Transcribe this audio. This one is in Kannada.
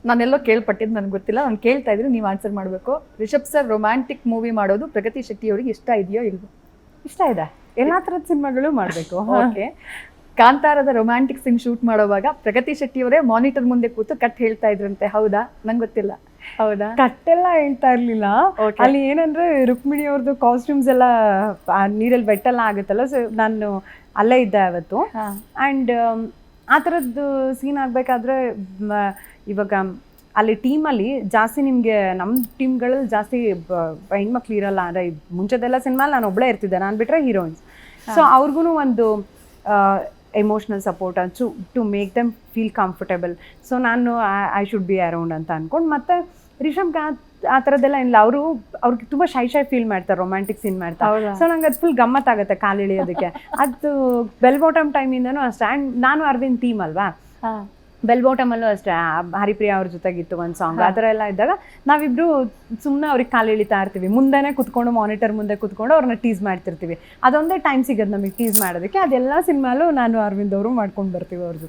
ನಾನೆಲ್ಲೋ ಕೇಳ್ಪಟ್ಟಿದ್ದು ನನಗೆ ಗೊತ್ತಿಲ್ಲ, ನಾನು ಕೇಳ್ತಾ ಇದ್ದೀನಿ, ನೀವು ಆನ್ಸರ್ ಮಾಡಬೇಕು. ರಿಷಬ್ ಸರ್ ರೊಮ್ಯಾಂಟಿಕ್ ಮೂವಿ ಮಾಡೋದು ಪ್ರಗತಿ ಶೆಟ್ಟಿ ಅವರಿಗೆ ಇಷ್ಟ ಇದೆಯೋ ಇಲ್ವೋ? ಇಷ್ಟ ಇದೆ, ಎಲ್ಲ ಥರದ ಸಿನಿಮಾಗಳು ಮಾಡಬೇಕು. ಓಕೆ. ಕಾಂತಾರದ ರೊಮ್ಯಾಂಟಿಕ್ ಸೀನ್ ಶೂಟ್ ಮಾಡೋವಾಗ ಪ್ರಗತಿ ಶೆಟ್ಟಿ ಅವರೇ ಮಾನಿಟರ್ ಮುಂದೆ ಕೂತು ಕಟ್ ಹೇಳ್ತಾ ಇದ್ರಂತೆ, ಹೌದಾ? ನಂಗೆ ಗೊತ್ತಿಲ್ಲ, ಹೌದಾ? ಕಟ್ಟೆಲ್ಲ ಹೇಳ್ತಾ ಇರ್ಲಿಲ್ಲ. Okay. ಅಲ್ಲಿ ಏನಂದ್ರೆ ರುಕ್ಮಿಣಿ ಅವ್ರದ್ದು ಕಾಸ್ಟ್ಯೂಮ್ಸ್ ಎಲ್ಲ ನೀರಲ್ಲಿ ವೆಟ್ಟೆಲ್ಲ ಆಗುತ್ತಲ್ಲ, ಸೊ ನಾನು ಅಲ್ಲೇ ಇದ್ದೆ ಅವತ್ತು. ಆ್ಯಂಡ್ ಆ ಥರದ್ದು ಸೀನ್ ಆಗಬೇಕಾದ್ರೆ ಇವಾಗ ಅಲ್ಲಿ ಟೀಮಲ್ಲಿ ಜಾಸ್ತಿ ನಿಮಗೆ ನಮ್ಮ ಟೀಮ್ಗಳಲ್ಲಿ ಜಾಸ್ತಿ ಹೆಣ್ಮಕ್ಳು ಇರಲ್ಲ. ಅಂದರೆ ಮುಂಚೆದೆಲ್ಲ ಸಿನಿಮಾಲಿ ನಾನು ಒಬ್ಬಳೇ ಇರ್ತಿದ್ದೆ, ನಾನು ಬಿಟ್ಟರೆ ಹೀರೋಯಿನ್ಸ್. ಸೊ ಅವ್ರಿಗೂ ಒಂದು emotional support to make them feel comfortable. So ನಾನು ಐ ಶುಡ್ ಬಿ ಅರೌಂಡ್ ಅಂತ ಅಂದ್ಕೊಂಡು. ಮತ್ತು ರಿಷಬ್ಗೆ ಆ ಥರದ್ದೆಲ್ಲ ಇಲ್ಲ, ಅವ್ರಿಗೆ ತುಂಬ ಶೈ ಫೀಲ್ ಮಾಡ್ತಾರೆ ರೊಮ್ಯಾಂಟಿಕ್ ಸೀನ್ ಮಾಡ್ತಾರೆ. ಸೊ ನಂಗೆ ಅದು ಫುಲ್ ಗಮ್ಮತ್ತಾಗುತ್ತೆ ಕಾಲು ಇಳಿಯೋದಕ್ಕೆ. ಅದು ಬೆಲ್ ಬಾಟಮ್ ಟೈಮಿಂದನೂ ಅಷ್ಟೇ. ಆ್ಯಂಡ್ ನಾನು ಅರವಿಂದ್ ಟೀಮ್ ಅಲ್ವಾ, ಬೆಲ್ ಬಾಟಮಲ್ಲೂ ಅಷ್ಟೇ ಹರಿಪ್ರಿಯಾ ಅವ್ರ ಜೊತೆಗಿತ್ತು ಒಂದು ಸಾಂಗ್. ಆ ಥರ ಎಲ್ಲ ಇದ್ದಾಗ ನಾವಿಬ್ರು ಸುಮ್ಮನೆ ಅವ್ರಿಗೆ ಕಾಲು ಇಳಿತಾ ಇರ್ತೀವಿ, ಮುಂದೆನೇ ಕುತ್ಕೊಂಡು ಮಾನಿಟರ್ ಮುಂದೆ ಕುತ್ಕೊಂಡು ಅವ್ರನ್ನ ಟೀಸ್ ಮಾಡ್ತಿರ್ತೀವಿ. ಅದೊಂದೇ ಟೈಮ್ ಸಿಗೋದು ನಮಗೆ ಟೀಸ್ ಮಾಡೋದಕ್ಕೆ. ಅದೆಲ್ಲ ಸಿನಿಮಾಲು ನಾನು ಅರವಿಂದ್ ಅವರು ಮಾಡ್ಕೊಂಡು ಬರ್ತೀವಿ ಅವ್ರ ಜೊತೆ.